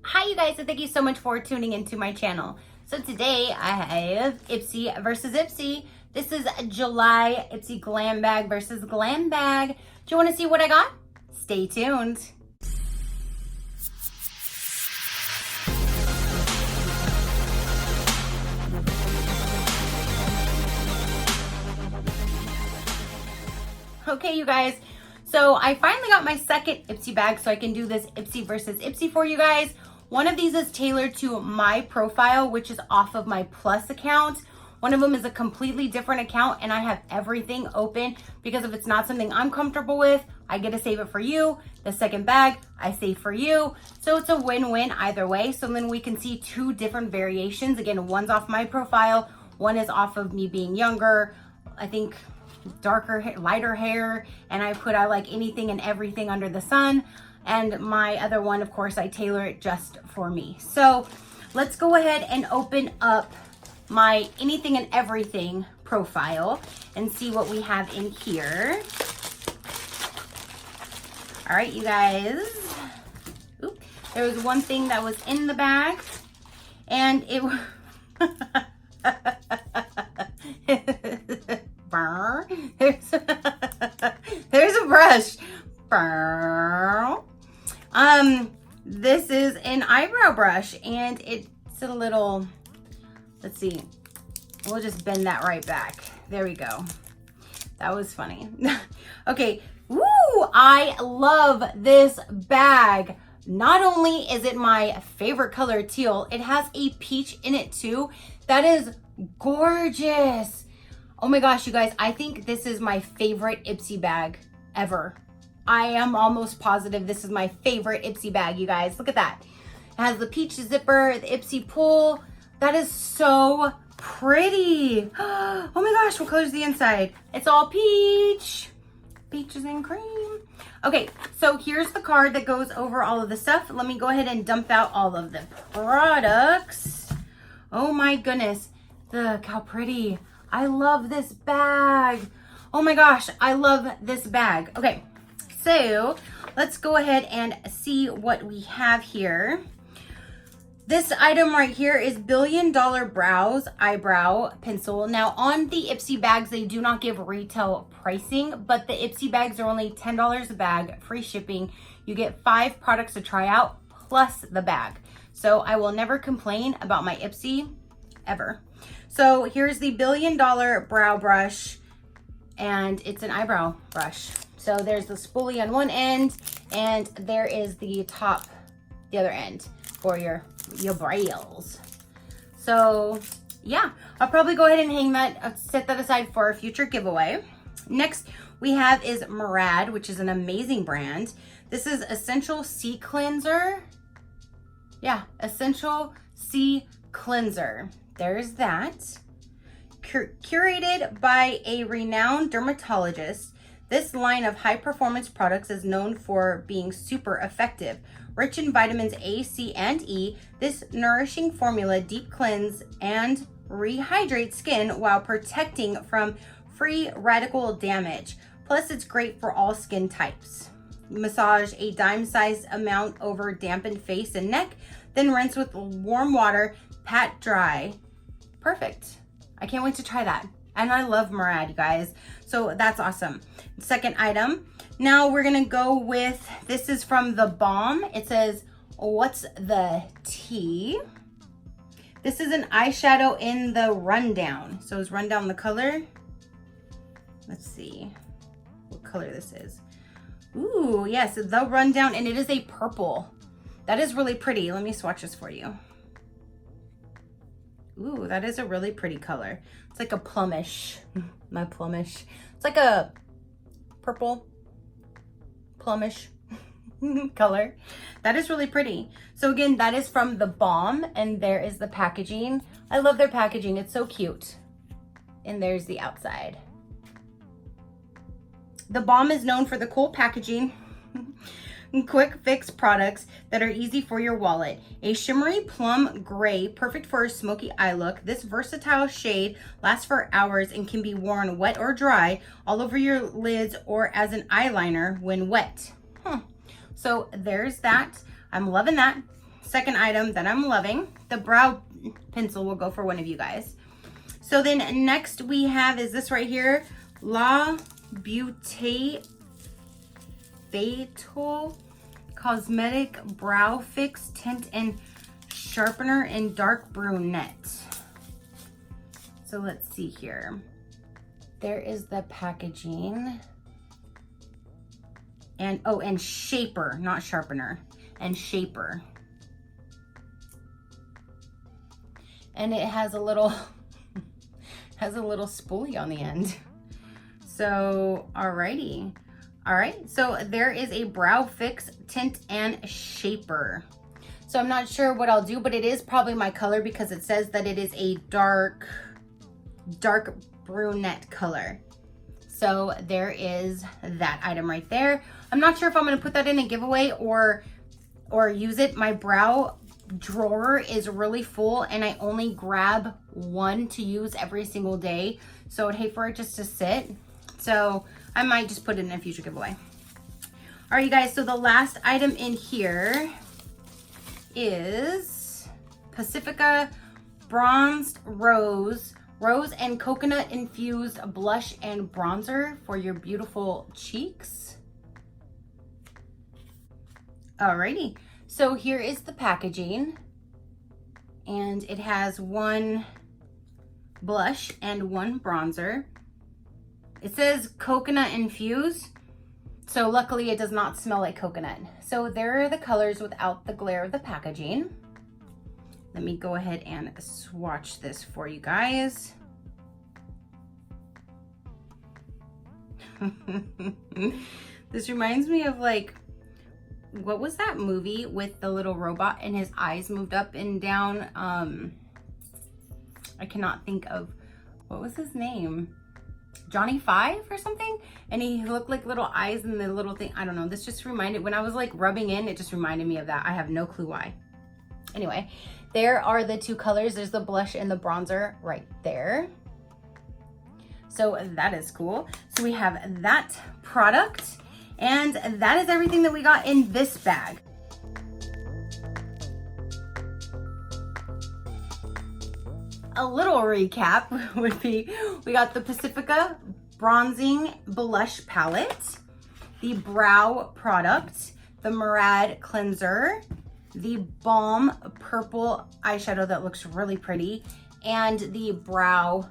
Hi you guys, and thank you so much for tuning into my channel. So today I have Ipsy versus Ipsy. This is July Ipsy Glam Bag versus Glam Bag. Do you want to see what I got? Stay tuned. Okay, you guys. So I finally got my second Ipsy bag so I can do this Ipsy versus Ipsy for you guys. One of these is tailored to my profile, which is off of my Plus account. One of them is a completely different account and I have everything open because if it's not something I'm comfortable with, I get to save it for you. The second bag, I save for you. So it's a win-win either way. So then we can see two different variations. Again, one's off my profile, one is off of me being younger. I think darker hair, lighter hair, and I like anything and everything under the sun. And my other one, of course, I tailor it just for me. So let's go ahead and open up my anything and everything profile and see what we have in here. All right, you guys. Oop, there was one thing that was in the bag and it there's a brush. This is an eyebrow brush and it's a little, let's see, we'll just bend that right back. There we go. That was funny. Okay. Woo! I love this bag. Not only is it my favorite color, teal, it has a peach in it too. That is gorgeous. Oh my gosh, you guys, I think this is my favorite Ipsy bag ever. I am almost positive this is my favorite Ipsy bag, you guys. Look at that. It has the peach zipper, the Ipsy pull. That is so pretty. Oh my gosh, what color is the inside? It's all peach. Peaches and cream. Okay, so here's the card that goes over all of the stuff. Let me go ahead and dump out all of the products. Oh my goodness. Look how pretty. I love this bag. Oh my gosh, I love this bag. Okay, so let's go ahead and see what we have here. This item right here is Billion Dollar Brows Eyebrow Pencil. Now on the Ipsy bags, they do not give retail pricing, but the Ipsy bags are only $10 a bag, free shipping. You get 5 products to try out plus the bag. So I will never complain about my Ipsy ever. So here's the Billion Dollar Brow Brush and it's an eyebrow brush. So there's the spoolie on one end and there is the top, the other end for your brows. So yeah, I'll probably go ahead and hang that, set that aside for a future giveaway. Next we have is Murad, which is an amazing brand. This is Essential Sea Cleanser. Yeah, Essential Sea Cleanser. There's that. Curated by a renowned dermatologist, this line of high-performance products is known for being super effective. Rich in vitamins A, C, and E, this nourishing formula deep cleanse and rehydrates skin while protecting from free radical damage. Plus, it's great for all skin types. Massage a dime-sized amount over dampened face and neck, then rinse with warm water, pat dry. Perfect. I can't wait to try that. And I love Murad, you guys. So that's awesome. Second item. Now we're gonna go with, this is from The Balm. It says, what's the tea? This is an eyeshadow in the rundown. So let's run down the color. Let's see what color this is. Ooh, yes, the rundown, and it is a purple. That is really pretty. Let me swatch this for you. Ooh, that is a really pretty color. It's like a plumish, not plumish. It's like a purple plumish color. That is really pretty. So again, that is from The Balm, and there is the packaging. I love their packaging. It's so cute. And there's the outside. The Balm is known for the cool packaging quick fix products that are easy for your wallet. A shimmery plum gray, perfect for a smoky eye look. This versatile shade lasts for hours and can be worn wet or dry all over your lids or as an eyeliner when wet. So there's that. I'm loving that. second item that I'm loving. The brow pencil will go for one of you guys. So then next we have is this right here, La Beauteque Fatal Cosmetic Brow Fix Tint and Sharpener in Dark Brunette. So let's see here. There is the packaging. And, oh, and shaper, not sharpener, and shaper. And it has a little, has a little spoolie on the end. So, alrighty. All right, so there is a brow fix, tint, and shaper. So I'm not sure what I'll do, but it is probably my color because it says that it is a dark brunette color. So there is that item right there. I'm not sure if I'm gonna put that in a giveaway or use it. My brow drawer is really full and I only grab one to use every single day. So I'd hate for it just to sit. So I might just put it in a future giveaway. All right, you guys, so the last item in here is Pacifica Bronzed Rose and Coconut Infused Blush and Bronzer for your beautiful cheeks. Alrighty, so here is the packaging. And it has one blush and one bronzer. It says coconut infused, so luckily it does not smell like coconut. So there are the colors without the glare of the packaging. Let me go ahead and swatch this for you guys. This reminds me of like, what was that movie with the little robot and his eyes moved up and down? I cannot think of, what was his name? Johnny Five or something, and he looked like little eyes and the little thing. I don't know, this just reminded, when I was like rubbing in, it just reminded me of that. I have no clue why. Anyway, there are the two colors. There's the blush and the bronzer right there. So that is cool. So we have that product, and that is everything that we got in this bag. A little recap would be, we got the Pacifica Bronzing Blush Palette, the Brow product, the Murad Cleanser, the Balm Purple eyeshadow that looks really pretty, and the Brow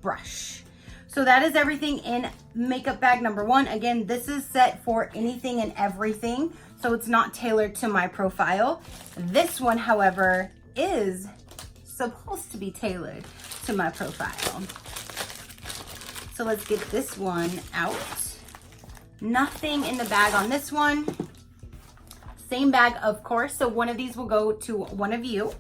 Brush. So that is everything in makeup bag number one. Again, this is set for anything and everything, so it's not tailored to my profile. This one, however, is supposed to be tailored to my profile. So let's get this one out. Nothing in the bag on this one. Same bag, of course, so one of these will go to one of you.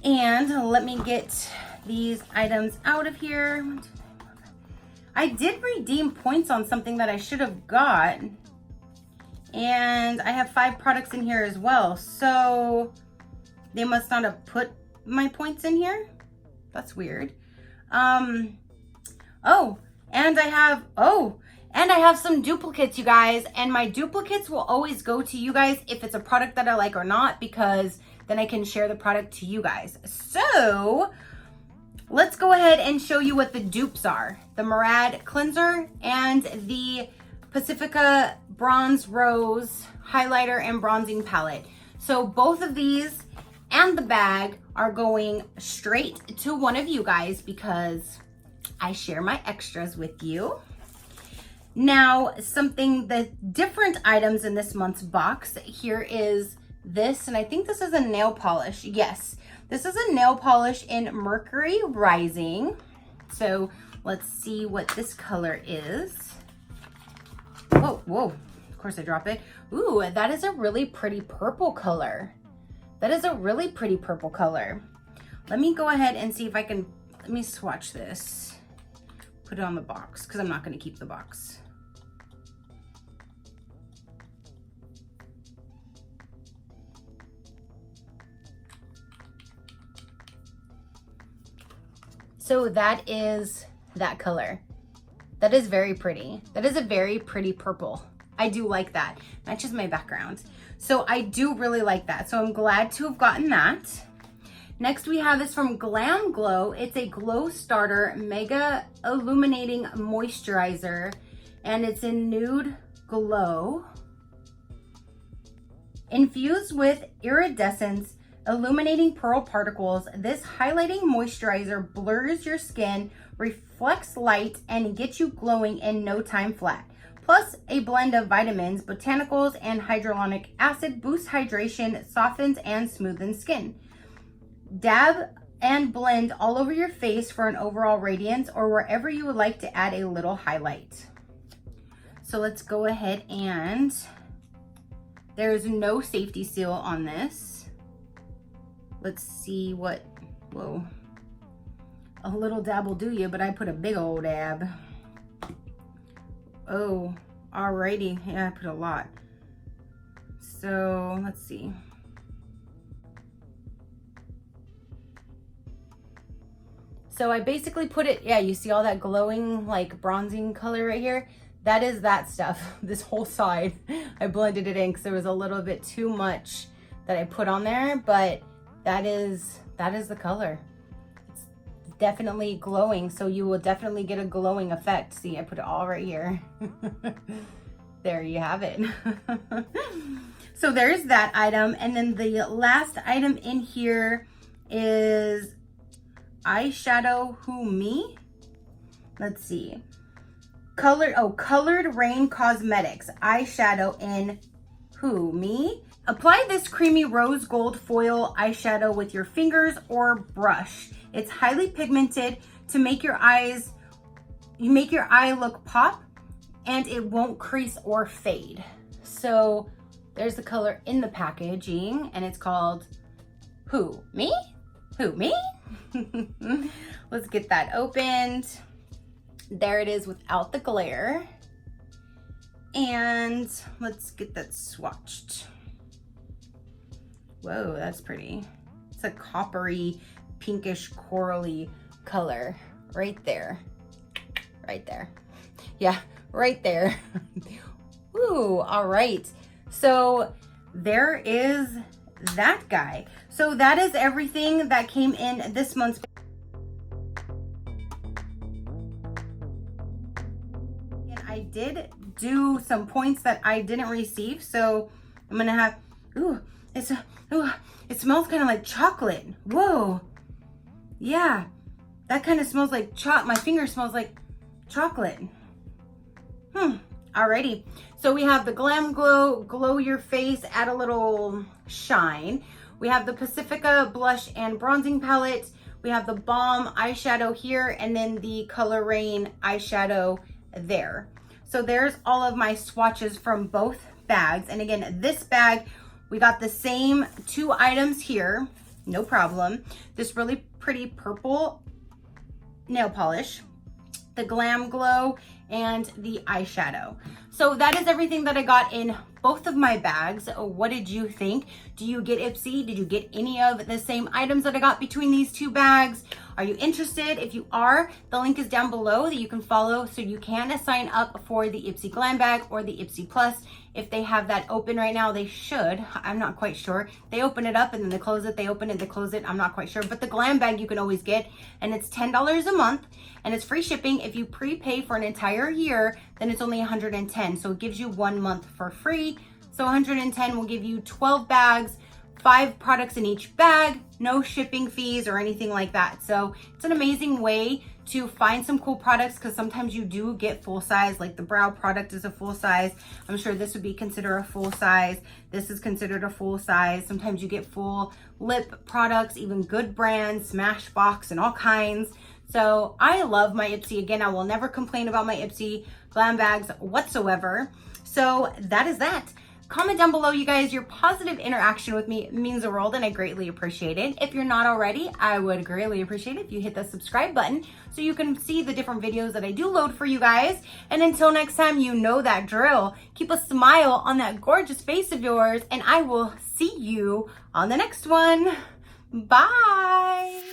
And let me get these items out of here. I did redeem points on something that I should have got, and I have 5 products in here as well, so they must not have put my points in here. That's weird. Oh, and I have some duplicates, you guys, and my duplicates will always go to you guys if it's a product that I like or not, because then I can share the product to you guys. So let's go ahead and show you what the dupes are. The Murad Cleanser and the Pacifica Bronze Rose Highlighter and Bronzing Palette. So both of these and the bag are going straight to one of you guys because I share my extras with you. Now, the different items in this month's box, here is this, and I think this is a nail polish. Yes, this is a nail polish in Mercury Rising. So let's see what this color is. Whoa, whoa, of course I drop it. Ooh, that is a really pretty purple color. That is a really pretty purple color. Let me go ahead and see if I can, let me swatch this. Put it on the box, because I'm not gonna keep the box. So that is that color. That is very pretty. That is a very pretty purple. I do like that. Matches my background. So I do really like that. So I'm glad to have gotten that. Next we have this from Glam Glow. It's a Glow Starter Mega Illuminating Moisturizer, and it's in Nude Glow. Infused with iridescence illuminating pearl particles, this highlighting moisturizer blurs your skin, reflects light, and gets you glowing in no time flat. Plus, a blend of vitamins, botanicals, and hyaluronic acid boosts hydration, softens, and smoothens skin. Dab and blend all over your face for an overall radiance, or wherever you would like to add a little highlight. So let's go ahead, and there's no safety seal on this. Let's see what, whoa. A little dab will do you, but I put a big old dab. Oh, alrighty. Yeah, I put a lot. So let's see. So I basically put it, yeah, you see all that glowing, like bronzing color right here? That is that stuff. This whole side, I blended it in because there was a little bit too much that I put on there, but that is the color. Definitely glowing, so you will definitely get a glowing effect. See, I put it all right here. There you have it. So there's that item, and then the last item in here is eyeshadow Who Me. Let's see, Colored Rain Cosmetics eyeshadow in Who Me. Apply this creamy rose gold foil eyeshadow with your fingers or brush. It's highly pigmented to make your eye look pop, and it won't crease or fade. So there's the color in the packaging, and it's called Who Me? Who Me? Let's get that opened. There it is without the glare. And let's get that swatched. Whoa, that's pretty. It's a coppery, pinkish, corally color right there. Right there. Yeah, right there. Ooh, all right. So there is that guy. So that is everything that came in this month's. And I did do some points that I didn't receive. So I'm gonna have, ooh, it smells kind of like chocolate. Whoa. Yeah, that kind of smells like my finger smells like chocolate. Alrighty. So we have the Glam Glow, glow your face, add a little shine. We have the Pacifica blush and bronzing palette. We have the Balm eyeshadow here, and then the Color Rain eyeshadow there. So there's all of my swatches from both bags. And again, this bag, we got the same 2 items here, no problem. This really pretty purple nail polish, the Glam Glow, and the eyeshadow. So that is everything that I got in both of my bags. What did you think? Do you get Ipsy? Did you get any of the same items that I got between these 2 bags? Are you interested? If you are, the link is down below that you can follow, so you can sign up for the Ipsy Glam bag or the Ipsy Plus. If they have that open right now, they should. I'm not quite sure. They open it up and then they close it. They open it, they close it. I'm not quite sure. But the Glam bag you can always get, and it's $10 a month, and it's free shipping. If you prepay for an entire year, then it's only $110. So it gives you 1 month for free. So $110 will give you 12 bags, 5 products in each bag, no shipping fees or anything like that. So it's an amazing way to find some cool products, because sometimes you do get full size, like the brow product is a full size. I'm sure this would be considered a full size. This is considered a full size. Sometimes you get full lip products, even good brands, Smashbox and all kinds. So I love my Ipsy. Again, I will never complain about my Ipsy Glam bags whatsoever. So that is that. Comment down below, you guys. Your positive interaction with me means the world, and I greatly appreciate it. If you're not already, I would greatly appreciate it if you hit the subscribe button so you can see the different videos that I do load for you guys. And until next time, you know that drill. Keep a smile on that gorgeous face of yours, and I will see you on the next one. Bye.